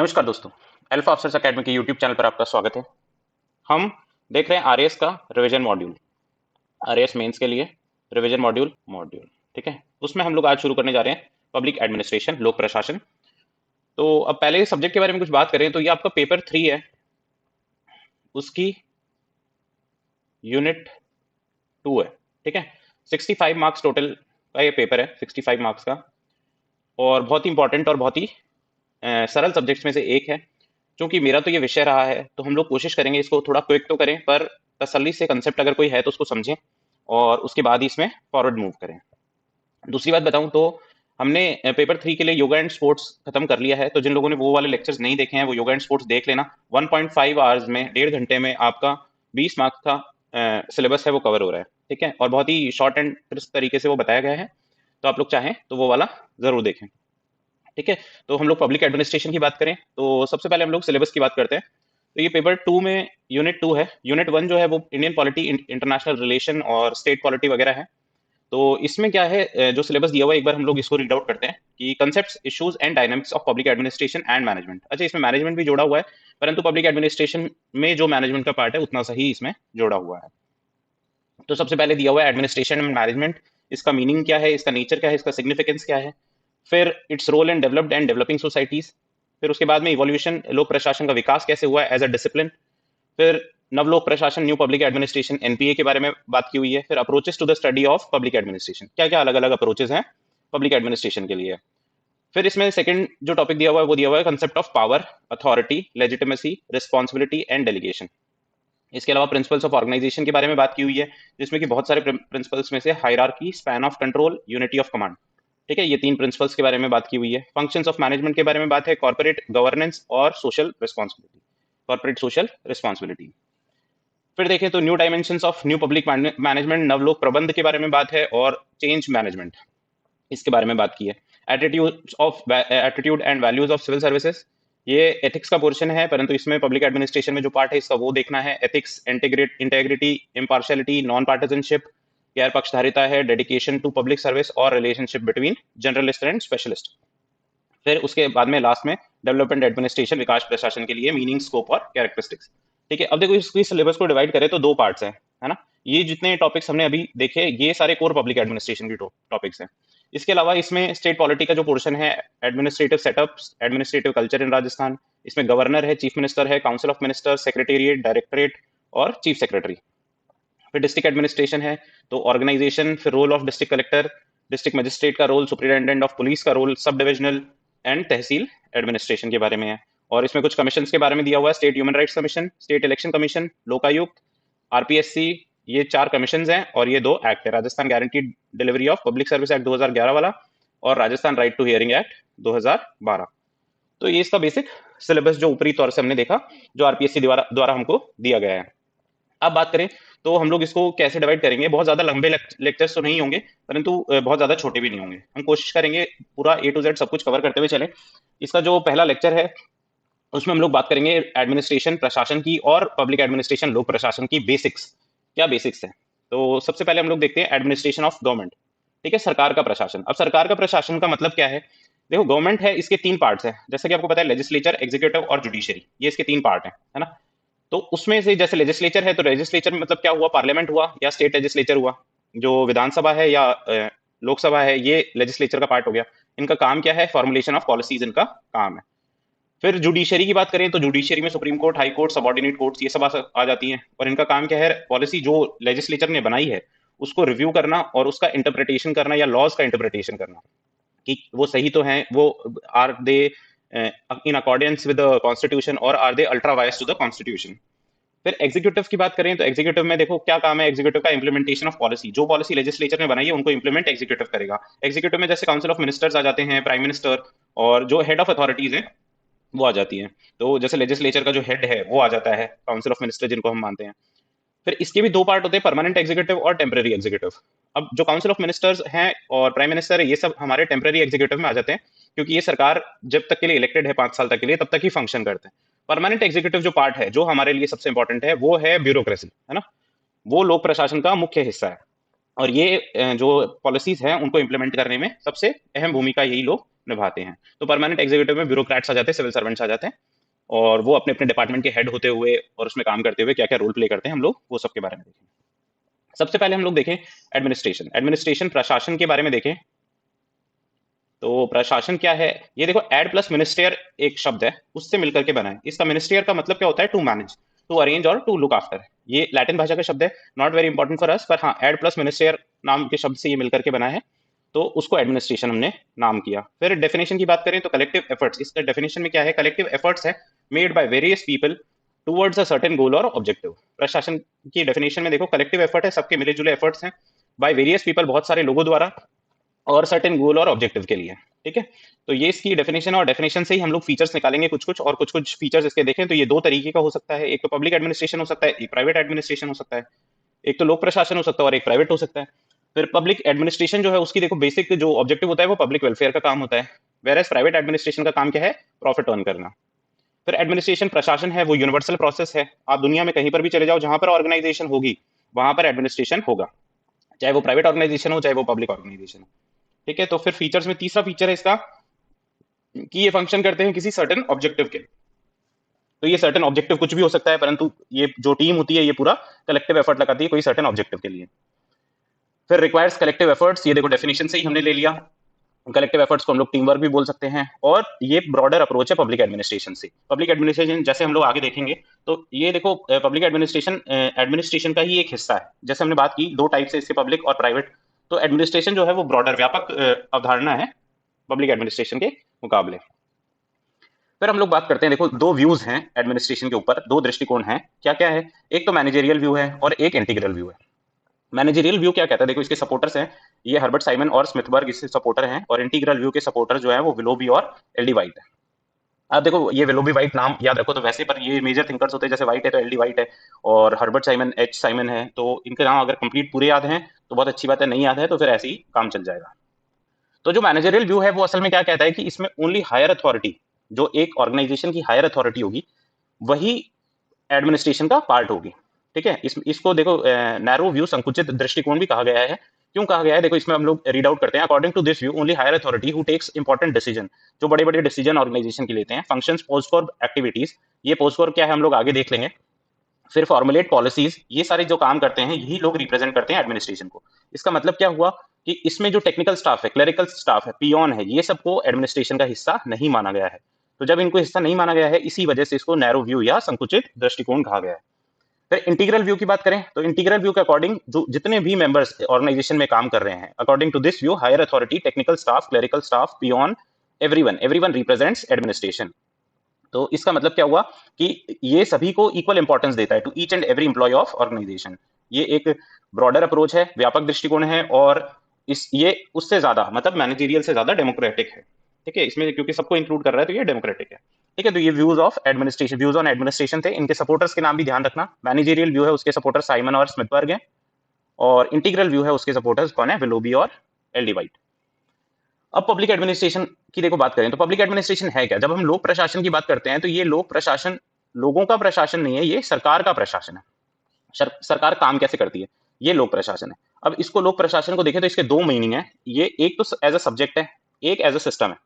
नमस्कार दोस्तों। Alpha officers academy के यूट्यूब चैनल पर आपका स्वागत है। हम देख रहे हैं आरएएस का रिवीजन मॉड्यूल, आरएएस मेंस के लिए रिवीजन मॉड्यूल। ठीक है, उसमें हम लोग आज शुरू करने जा रहे हैं पब्लिक एडमिनिस्ट्रेशन, लोक प्रशासन। तो अब पहले सब्जेक्ट के बारे में कुछ बात करें तो ये आपका पेपर 3 है, उसकी यूनिट 2 है। ठीक है, 65 मार्क्स टोटल का ये पेपर है, 65 मार्क्स का, और बहुत ही इंपॉर्टेंट और बहुत ही सरल सब्जेक्ट्स में से एक है। क्योंकि मेरा तो ये विषय रहा है तो हम लोग कोशिश करेंगे इसको थोड़ा क्विक तो करें, पर तसल्ली से कंसेप्ट अगर कोई है तो उसको समझें और उसके बाद ही इसमें फॉरवर्ड मूव करें। दूसरी बात बताऊं तो हमने पेपर 3 के लिए योगा एंड स्पोर्ट्स खत्म कर लिया है, तो जिन लोगों ने वो वाले लेक्चर्स नहीं देखे हैं वो योगा एंड स्पोर्ट्स देख लेना। 1.5 आवर्स में, 1.5 घंटे में आपका 20 मार्क्स का सिलेबस है वो कवर हो रहा है। ठीक है, और बहुत ही शॉर्ट एंड क्रिस्प तरीके से वो बताया गया है, तो आप लोग चाहें तो वो वाला जरूर देखें। ठीक है, तो हम लोग पब्लिक एडमिनिस्ट्रेशन की बात करें तो सबसे पहले हम लोग सिलेबस की बात करते हैं। तो ये पेपर 2 में यूनिट 2 है। यूनिट 1 जो है वो इंडियन पॉलिटी, इंटरनेशनल रिलेशन और स्टेट पॉलिटी वगैरह है। तो इसमें क्या है, जो सिलेबस दिया हुआ है एक बार हम लोग इसको रीड आउट करते हैं कि concepts, issues and dynamics of public administration and management. अच्छा, इसमें मैनेजमेंट भी जोड़ा हुआ है, परंतु पब्लिक एडमिनिस्ट्रेशन में जो मैनेजमेंट का पार्ट है उतना सही इसमें जोड़ा हुआ है। तो सबसे पहले दिया हुआ है एडमिनिस्ट्रेशन एंड मैनेजमेंट। इसका मीनिंग क्या है, इसका नेचर क्या है, इसका सिग्निफिकेंस क्या है। फिर its role in developed and developing societies. फिर उसके बाद में इवोल्यूशन, लोक प्रशासन का विकास कैसे हुआ है एज अ डिसिप्लिन। फिर नवलोक प्रशासन, न्यू पब्लिक एडमिनिस्ट्रेशन, एनपीए के बारे में बात की हुई है। फिर approaches to the study of public administration, क्या क्या अलग अलग अप्रोचेस हैं पब्लिक एडमिनिस्ट्रेशन के लिए। फिर इसमें सेकंड जो टॉपिक दिया हुआ है वो दिया हुआ है concept of power, authority, legitimacy, responsibility and delegation. इसके अलावा प्रिंसिपल्स ऑफ ऑर्गेनाइजेशन के बारे में बात की हुई है, जिसमें कि बहुत सारे प्रिंसिपल्स में से hierarchy, span of control, unity of command. ठीक है, ये 3 प्रिंसिपल्स के बारे में बात की हुई है। फंक्शंस ऑफ मैनेजमेंट के बारे में बात है, कॉर्पोरेट गवर्नेंस और social responsibility, corporate social responsibility. फिर देखें तो new dimensions of new public management, नवलोक प्रबंध के बारे में बात है, और चेंज मैनेजमेंट, इसके बारे में बात की है। Attitude and values of civil services, ये एथिक्स का पोर्शन है, परंतु इसमें पब्लिक एडमिनिस्ट्रेशन में जो पार्ट है इसका वो देखना है। एथिक्स, इंटेग्रिटी, इम्पार्शियलिटी, नॉन पार्टिजनशिप, गैर पक्षधारिता है, डेडिकेशन टू पब्लिक सर्विस और relationship between journalist and specialist. फिर उसके बाद में लास्ट में डेवलपमेंट एडमिनिस्ट्रेशन, विकास प्रशासन के लिए मीनिंग, स्कोप और कैरेक्टरिस्टिक्स। ठीक है, अब देखो इसकी सिलेबस को डिवाइड करें तो 2 पार्ट्स हैं, है ना। ये जितने टॉपिक्स हमने अभी देखे ये सारे कोर पब्लिक एडमिनिस्ट्रेशन के टॉपिक्स हैं। इसके अलावा इसमें स्टेट पॉलिटी का जो पोर्शन है, administrative setups, administrative culture in Rajasthan, इसमें गवर्नर है, चीफ मिनिस्टर है, council of minister, secretariat, directorate और चीफ सेक्रेटरी। फिर डिस्ट्रिक्ट एडमिनिस्ट्रेशन है, तो ऑर्गेनाइजेशन, फिर role of district collector, district magistrate का रोल, सुपरिटेंडेंट ऑफ पुलिस का role, sub divisional and tehsil administration के बारे में है। और इसमें कुछ कमीशन के बारे में दिया हुआ है, state human rights commission, state election commission, Lokayukta, RPSC, ये 4 कमीशन हैं। और ये 2 एक्ट है, Rajasthan guaranteed delivery of public service act 2011 वाला और Rajasthan right to hearing act 2012। तो ये इसका बेसिक सिलेबस जो ऊपरी तौर से हमने देखा, जो आरपीएससी द्वारा हमको दिया गया है। अब बात करें तो हम लोग इसको कैसे डिवाइड करेंगे। बहुत ज्यादा लंबे लेक्चर्स तो नहीं होंगे, परंतु बहुत ज्यादा छोटे भी नहीं होंगे। हम कोशिश करेंगे पूरा ए टू जेड सब कुछ कवर करते हुए चले। इसका जो पहला लेक्चर है उसमें हम लोग बात करेंगे एडमिनिस्ट्रेशन, प्रशासन की, और पब्लिक एडमिनिस्ट्रेशन, लोक प्रशासन की बेसिक्स। क्या बेसिक्स है, तो सबसे पहले हम लोग देखते हैं एडमिनिस्ट्रेशन ऑफ गवर्नमेंट। ठीक है, सरकार का प्रशासन। अब सरकार का प्रशासन का मतलब क्या है, देखो गवर्नमेंट है, इसके 3 पार्ट्स हैं, जैसे कि आपको पता है, लेजिस्लेचर, एग्जीक्यूटिव और जुडिशरी, ये इसके 3 पार्ट हैं, है ना। तो उसमें से जैसे लेजिस्लेचर है, तो लेजिस्लेचर में मतलब क्या हुआ, पार्लियामेंट हुआ या स्टेट लेजिस्लेचर हुआ। जो विधानसभा है या लोकसभा है, ये लेजिस्लेचर का पार्ट हो गया। इनका काम क्या है, फॉर्मुलेशन ऑफ पॉलिसीज इनका काम है। फिर जुडिशरी की बात करें तो जुडिशरी में supreme court, high court, subordinate courts, ये सब आ जाती हैं। और इनका काम क्या है, पॉलिसी जो लेजिस्लेचर ने बनाई है उसको रिव्यू करना और उसका इंटरप्रिटेशन करना या लॉज का इंटरप्रिटेशन करना कि वो सही तो हैं, वो are they in accordance with the constitution और are they ultra vires to the constitution. फिर एग्जीक्यूटिव की बात करें तो एग्जीक्यूटिव में देखो क्या काम है, एग्जीक्यूटिव का इंप्लीमेंटेशन ऑफ पॉलिसी, जो पॉलिसी लेजिस्लेचर ने बनाई है उनको इंप्लीमेंट एग्जीक्यूटिव करेगा। एग्जीक्यूटिव में जैसे काउंसिल ऑफ मिनिस्टर्स आ जाते हैं, प्राइम मिनिस्टर, और जो हेड ऑफ अथॉरिटीज है वो आ जाती है। तो जैसे लेजिस्लेचर का जो हेड है वो आ जाता है, काउंसिल ऑफ मिनिस्टर जिनको हम मानते हैं। फिर इसके भी 2 पार्ट होते हैं, परमानेंट एग्जीक्यूटिव और टेम्पररी एग्जीक्यूटिव। अब जो काउंसिल ऑफ मिनिस्टर्स हैं और प्राइम मिनिस्टर है, ये सब हमारे टेम्पररी एग्जीक्यूटिव में आ जाते हैं, क्योंकि ये सरकार जब तक के लिए इलेक्टेड है 5 साल तक के लिए, तब तक ही फंक्शन करते हैं। परमानेंट एग्जीक्यूटिव जो पार्ट है, जो हमारे लिए सबसे इंपॉर्टेंट है, वो है ब्यूरोक्रेसी, है ना। वो लोक प्रशासन का मुख्य हिस्सा है, और ये जो पॉलिसीज हैं उनको इंप्लीमेंट करने में सबसे अहम भूमिका यही लोग निभाते हैं। तो परमानेंट एग्जीक्यूटिव में ब्यूरोक्रेट्स आ जाते हैं, सिविल सर्वेंट्स आ जाते हैं, और वो अपने अपने डिपार्टमेंट के हेड होते हुए और उसमें काम करते हुए क्या क्या रोल प्ले करते हैं, हम लोग वो सब के बारे में देखें। सबसे पहले हम लोग देखें एडमिनिस्ट्रेशन। एडमिनिस्ट्रेशन प्रशासन के बारे में देखें तो प्रशासन क्या है, ये देखो एड प्लस मिनिस्टर एक शब्द है, उससे मिलकर के बना है। इसका मिनिस्टर का मतलब क्या होता है, टू मैनेज, टू अरेंज और टू लुक आफ्टर। ये लैटिन भाषा का शब्द है, not very important for us, पर हाँ एड प्लस मिनिस्टर नाम के शब्द से ये मिलकर के बना है, तो उसको एडमिनिस्ट्रेशन हमने नाम किया। फिर डेफिनेशन की बात करें तो कलेक्टिव एफर्ट्स, इसका डेफिनेशन में क्या है, कलेक्टिव एफर्ट्स है made by various people towards a certain goal और ऑब्जेक्टिव। प्रशासन की डेफिनेशन में देखो कलेक्टिव एफर्ट है, सबके मिले जुले एफर्ट्स हैं, बाय वेरियस पीपल, बहुत सारे लोगों द्वारा, और सर्टेन गोल और ऑब्जेक्टिव के लिए। ठीक है, तो ये इसकी डेफिनेशन है, और डेफिनेशन से ही हम लोग फीचर्स निकालेंगे कुछ कुछ, और कुछ कुछ फीचर्स इसके देखें तो ये दो तरीके का हो सकता है, एक तो पब्लिक एडमिनिस्ट्रेशन हो सकता है, एक प्राइवेट एडमिनिस्ट्रेशन हो सकता है, एक तो लोक प्रशासन हो सकता है और एक प्राइवेट हो सकता है। फिर पब्लिक एडमिनिस्ट्रेशन जो है उसकी देखो बेसिक जो ऑब्जेक्टिव होता है वो पब्लिक वेलफेयर का काम होता है, वेयर प्राइवेट एडमिनिस्ट्रेशन का काम क्या है, प्रॉफिट अर्न करना। फिर एडमिनिस्ट्रेशन प्रशासन है वो यूनिवर्सल प्रोसेस है, आप दुनिया में कहीं पर भी चले जाओ जहां पर ऑर्गेनाइजेशन होगी वहां पर एडमिनिस्ट्रेशन होगा, चाहे वो प्राइवेट ऑर्गेनाइजेशन हो चाहे वो पब्लिक ऑर्गेनाइजेशन हो। ठीक है, तो फिर फीचर्स में तीसरा फीचर है इसका कि ये फंक्शन करते हैं किसी सर्टेन ऑब्जेक्टिव के। तो ये सर्टेन ऑब्जेक्टिव कुछ भी हो सकता है, परंतु ये जो टीम होती है ये पूरा कलेक्टिव एफर्ट लगाती है कोई सर्टेन ऑब्जेक्टिव के लिए। फिर रिक्वायर्स कलेक्टिव एफर्ट्स, ये देखो डेफिनेशन से ही हमने ले लिया, कलेक्टिव एफर्ट्स को हम लोग टीम वर्क भी बोल सकते हैं, और ये ब्रॉडर अप्रोच है पब्लिक एडमिनिस्ट्रेशन से। पब्लिक एडमिनिस्ट्रेशन जैसे हम लोग आगे देखेंगे, तो ये देखो पब्लिक एडमिनिस्ट्रेशन एडमिनिस्ट्रेशन का ही एक हिस्सा है। जैसे हमने बात की दो टाइप से इसके, पब्लिक और प्राइवेट, तो एडमिनिस्ट्रेशन जो है वो ब्रॉडर व्यापक अवधारणा है पब्लिक एडमिनिस्ट्रेशन के मुकाबले। फिर हम लोग बात करते हैं, देखो दो व्यूज हैं एडमिनिस्ट्रेशन के ऊपर, दो दृष्टिकोण हैं, क्या क्या है, एक तो मैनेजेरियल व्यू है और एक इंटीग्रल व्यू है। मैनेजेरियल व्यू क्या कहता है, देखो इसके सपोर्टर्स हैं, ये हर्बर्ट साइमन और स्मिथबर्ग इसके सपोर्टर हैं, और इंटीग्रल व्यू के सपोर्टर जो है वो विलोबी और एलडी वाइट है। आप देखो ये विलोबी वाइट नाम याद रखो तो वैसे, पर ये मेजर थिंकर्स होते हैं, जैसे वाइट है तो एलडी वाइट है, और हर्बर्ट साइमन एच साइमन है, तो इनके नाम अगर कंप्लीट पूरे याद हैं तो बहुत अच्छी बात है, नहीं याद है तो फिर ऐसे ही काम चल जाएगा। तो जो मैनेजरियल व्यू है वो असल में क्या कहता है कि इसमें ओनली हायर अथॉरिटी, जो एक ऑर्गेनाइजेशन की हायर अथॉरिटी होगी वही एडमिनिस्ट्रेशन का पार्ट होगी। ठीक है, इसको देखो नैरो व्यू, संकुचित दृष्टिकोण भी कहा गया है। क्यों कहा गया है, देखो इसमें हम लोग रीड आउट करते हैं, according to this view only higher authority who takes important decision, जो बड़े बड़े डिसीजन ऑर्गेनाइजेशन के लेते हैं, फंक्शंस पोस्ट फॉर एक्टिविटीज, ये पोस्ट फॉर क्या है हम लोग आगे देख लेंगे। फिर फॉर्मुलेट पॉलिसीज, ये सारे जो काम करते हैं यही लोग रिप्रेजेंट करते हैं एडमिनिस्ट्रेशन को। इसका मतलब क्या हुआ कि इसमें जो टेक्निकल स्टाफ है, क्लरिकल स्टाफ है, पियोन है, ये सबको एडमिनिस्ट्रेशन का हिस्सा नहीं माना गया है। तो जब इनको हिस्सा नहीं माना गया है, इसी वजह से इसको नैरो व्यू या संकुचित दृष्टिकोण कहा गया है। फिर इंटीग्रल व्यू की बात करें तो इंटीग्रल व्यू के अकॉर्डिंग जो जितने भी मेंबर्स ऑर्गेनाइजेशन में काम कर रहे हैं, according to this view higher authority, technical staff, clerical staff, peon, everyone everyone represents administration. तो इसका मतलब क्या हुआ कि ये सभी को इक्वल इंपॉर्टेंस देता है, to each and every employ of organisation. ये एक ब्रॉडर अप्रोच है, व्यापक दृष्टिकोण है, और ये उससे ज्यादा मतलब मैनेजरियल से ज्यादा डेमोक्रेटिक है। ठीक है, इसमें क्योंकि सबको इंक्लूड कर रहा है तो ये डेमोक्रेटिक है। ठीक है, तो ये views of administration, views on administration थे, इनके सपोर्टर्स के नाम भी ध्यान रखना। मैनेजरियल व्यू है उसके सपोर्टर साइमन और स्मिथबर्ग हैं, और इंटीग्रल व्यू है उसके सपोर्टर्स कौन है, विलोबी और एलडी वाइट। अब पब्लिक एडमिनिस्ट्रेशन की देखो बात करें तो पब्लिक एडमिनिस्ट्रेशन है क्या। जब हम लोक प्रशासन की बात करते हैं तो ये लोक प्रशासन लोगों का प्रशासन नहीं है, ये सरकार का प्रशासन है। सरकार काम कैसे करती है, ये लोक प्रशासन है। अब इसको लोक प्रशासन को देखें तो इसके दो मीनिंग है, ये एक तो एज अ सब्जेक्ट है, एक एज अ सिस्टम है।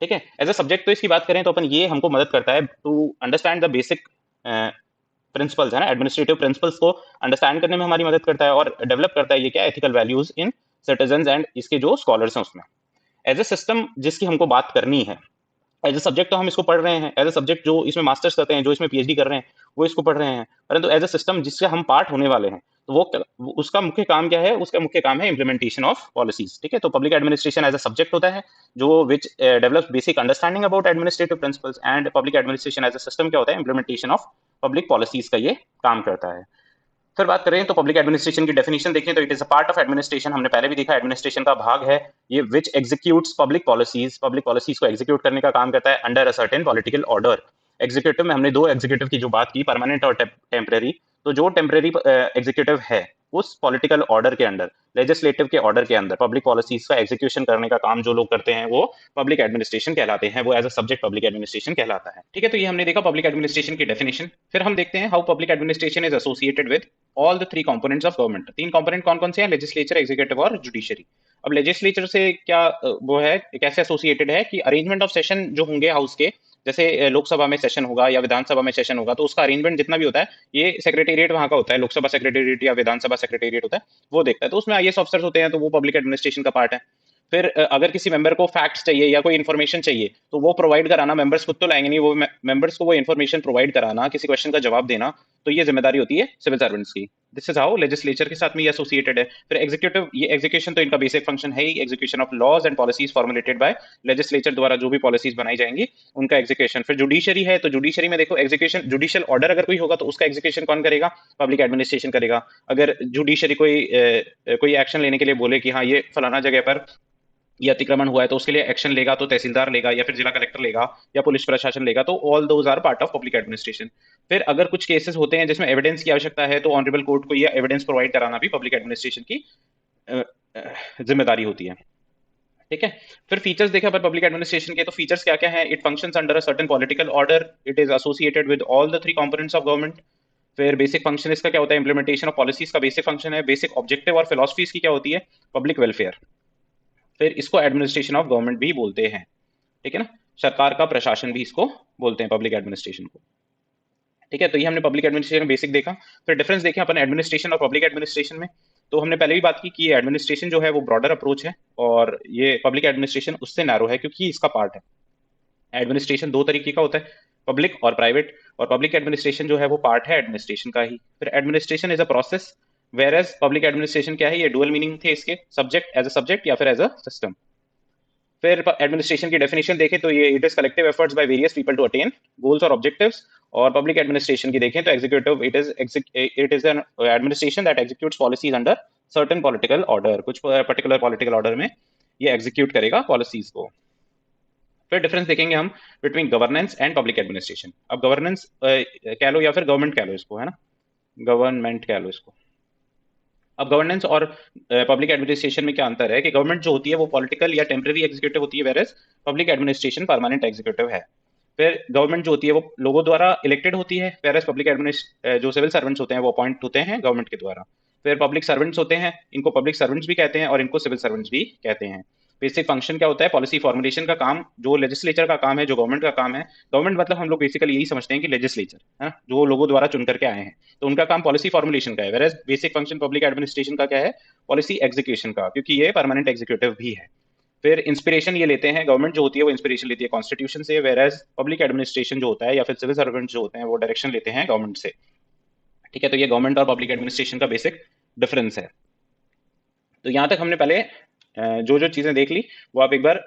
ठीक है, एज अ सब्जेक्ट तो इसकी बात करें तो अपन ये हमको मदद करता है to understand the basic principles है ना, एडमिनिस्ट्रेटिव प्रिंसिपल्स को अंडरस्टैंड करने में हमारी मदद करता है, और डेवलप करता है ये क्या, ethical values in citizen and इसके जो स्कॉलर्स हैं उसमें। एज ए सिस्टम जिसकी हमको बात करनी है, एज ए सब्जेक्ट तो हम इसको पढ़ रहे हैं, एज ए सब्जेक्ट जो इसमें मास्टर्स करते हैं, जो इसमें पीएचडी कर रहे हैं वो इसको पढ़ रहे हैं, परंतु एज ए सिस्टम जिससे हम पार्ट होने वाले हैं, तो वो उसका मुख्य काम क्या है, उसका मुख्य काम है इम्प्लीमेंटेशन ऑफ पॉलिसीज। ठीक है, तो public administration as a subject होता है जो which develops basic understanding about administrative principles, and public administration as a system क्या होता है, इम्प्लीमेंटेशन ऑफ पब्लिक पॉलिसीज का ये काम करता है। फिर बात करें तो पब्लिक एडमिनिस्ट्रेशन की डेफिनेशन देखें तो it is a part of administration, हमने पहले भी देखा एडमिनिस्ट्रेशन का भाग है ये, विच एग्जीक्यूट्स पब्लिक पॉलिसीज को एग्जीक्यूट करने का काम करता है under a certain political order. Executive में हमने दो एग्जीक्यूटिव की जो बात की, परमानेंट और टेम्परेरी, तो जो टेम्परेरी एग्जीक्यूटिव है उस पॉलिटिकल ऑर्डर के अंडर, लेजिस्लेटिव के ऑर्डर के अंदर पब्लिक पॉलिसीज का एग्जीक्यूशन करने का काम जो लोग करते हैं वो पब्लिक एडमिनिस्ट्रेशन कहलाते हैं, वो as a subject public administration कहलाता है। ठीक है, तो ये हमने देखा पब्लिक एडमिनिस्ट्रेशन की डेफिनेशन। फिर हम देखते हैं how public administration is associated with all the three components of government. तीन कंपोनेंट कौन कौन से हैं, लेजिस्लेचर, एग्जीक्यूटिव और जुडिशरी। अब लेजिस्लेचर से क्या वो है, कैसे एसोसिएटेड है कि अरेंजमेंट ऑफ सेशन जो होंगे हाउस के, जैसे लोकसभा में सेशन होगा या विधानसभा में सेशन होगा, तो उसका अरेंजमेंट जितना भी होता है, ये सेक्रेटेरिएट वहां का होता है, लोकसभा सेक्रेटेरिएट या विधानसभा सेक्रेटेरिएट होता है, वो देखता है। तो उसमें आईएएस ऑफिसर्स होते हैं, तो वो पब्लिक एडमिनिस्ट्रेशन का पार्ट है। फिर अगर किसी मेंबर को फैक्ट्स चाहिए या कोई इन्फॉर्मेशन चाहिए, तो वो प्रोवाइड कराना, मेंबर्स खुद तो लाएंगे नहीं, वो मेंबर्स को वो इन्फॉर्मेशन प्रोवाइड कराना, किसी क्वेश्चन का जवाब देना, तो ये जिम्मेदारी होती है सिविल सर्वेंट्स की। दिस इज हाउ लेजिस्लेचर के साथ में ये एसोसिएटेड है। फिर एग्जीक्यूटिव, ये एग्जीक्यूशन तो इनका बेसिक फंक्शन है ही, execution of laws and policies formulated by legislature द्वारा जो भी पॉलिसीज बनाई जाएंगी उनका एग्जीक्यूशन। फिर जुडिशरी है, तो जुडिशरी में देखो एग्जीक्यूशन, जुडिशियल ऑर्डर अगर कोई होगा तो उसका एग्जीक्यूशन कौन करेगा? पब्लिक एडमिनिस्ट्रेशन करेगा। अगर जुडिशरी कोई एक्शन लेने के लिए बोले कि हाँ ये फलाना जगह पर ये अतिक्रमण हुआ है, तो उसके लिए एक्शन लेगा, तो तहसीलदार लेगा या फिर जिला कलेक्टर लेगा या पुलिस प्रशासन लेगा, तो all those are part of public administration. फिर अगर कुछ केसेस होते हैं जिसमें एविडेंस की आवश्यकता है, तो ऑनरेबल कोर्ट को ये एविडेंस प्रोवाइड कराना भी पब्लिक एडमिनिस्ट्रेशन की जिम्मेदारी होती है। ठीक है। फिर फीचर्स देखे पर पब्लिक एडमिनिस्ट्रेशन के, तो फीचर्स क्या क्या है? It functions under a certain political order, it is associated with all the three components of government. फिर बेसिक फंक्शन इसका क्या होता है? इंप्लीमेंटेशन ऑफ पॉलिसीज का बेसिक फंक्शन है। बेसिक ऑब्जेक्टिव और फिलोसफीज की क्या होती है? Public welfare. फिर इसको एडमिनिस्ट्रेशन ऑफ गवर्नमेंट भी बोलते हैं। ठीक है ना, सरकार का प्रशासन भी इसको बोलते हैं, पब्लिक एडमिनिस्ट्रेशन को। ठीक है, तो ये हमने पब्लिक एडमिनिस्ट्रेशन बेसिक देखा। फिर डिफरेंस देखे अपन एडमिनिस्ट्रेशन और पब्लिक एडमिनिस्ट्रेशन में। तो हमने पहले भी बात की कि एडमिनिस्ट्रेशन जो है वो ब्रॉडर अप्रोच है, और ये पब्लिक एडमिनिस्ट्रेशन उससे नैरो है क्योंकि इसका पार्ट है। एडमिनिस्ट्रेशन दो तरीके का होता है, पब्लिक और प्राइवेट, और पब्लिक एडमिनिस्ट्रेशन जो है वो पार्ट है एडमिनिस्ट्रेशन का ही। फिर administration is a process, whereas public administration क्या है? ये डुअल मीनिंग थे इसके, सब्जेक्ट, एज अ सब्जेक्ट या फिर एज अ सिस्टम। फिर एडमिनिस्ट्रेशन की डेफिनेशन देखें तो ये it is collective efforts by various people to attain goals और ऑब्जेक्टिव्स। और पब्लिक एडमिनिस्ट्रेशन की देखें तो executive, it is an administration that executes policies under certain political order, कुछ पर्टिकुलर पॉलिटिकल ऑर्डर में ये एग्जीक्यूट करेगा पॉलिसीज को। फिर डिफरेंस देखेंगे हम between governance and public administration. अब गवर्नेंस कह लो या फिर गवर्नमेंट कह लो इसको, है ना, गवर्नमेंट कह लो इसको। अब गवर्नेंस और पब्लिक एडमिनिस्ट्रेशन में क्या अंतर है कि गवर्नमेंट जो होती है वो पॉलिटिकल या टेम्पररी एग्जीक्यूटिव होती है, whereas public administration permanent executive है। फिर गवर्नमेंट जो होती है वो लोगों द्वारा इलेक्टेड होती है, वेरएज पब्लिक एडमिनिस्ट्रेशन जो सिविल सर्वेंट्स होते हैं वो अपॉइंट होते हैं गवर्नमेंट के द्वारा। फिर पब्लिक सर्वेंट्स होते हैं, इनको पब्लिक सर्वेंट्स भी कहते हैं और इनको सिविल सर्वेंट्स भी कहते हैं। बेसिक फंक्शन क्या होता है? पॉलिसी फॉर्मुलेशन का काम जो लेजिस्लेचर का काम है, जो गवर्नमेंट का काम है। गवर्नमेंट मतलब हम लोग बेसिकली यही समझते हैं कि लेजिस्लेचर है ना, जो लोगों द्वारा चुन करके आए हैं, तो उनका काम पॉलिसी फॉर्मुलेशन का है। Whereas basic function public administration का क्या है? पॉलिसी एग्जीक्यूशन का, क्योंकि ये परमानेंट एग्जीक्यूटिव भी है। फिर इंस्पिरेशन ये लेते हैं, गवर्नमेंट जो होती है वो इंस्पिरेशन लेती है कॉन्स्टिट्यूशन से, वेरएज पब्लिक एडमिनिस्ट्रेशन जो होता है या फिर सिविल सर्वेंट जो होते हैं वो डायरेक्शन लेते हैं गवर्नमेंट से। ठीक है, तो ये गवर्नमेंट और पब्लिक एडमिनिस्ट्रेशन का बेसिक डिफरेंस है। तो यहाँ तक हमने पहले जो जो चीजें देख ली वो आप एक बार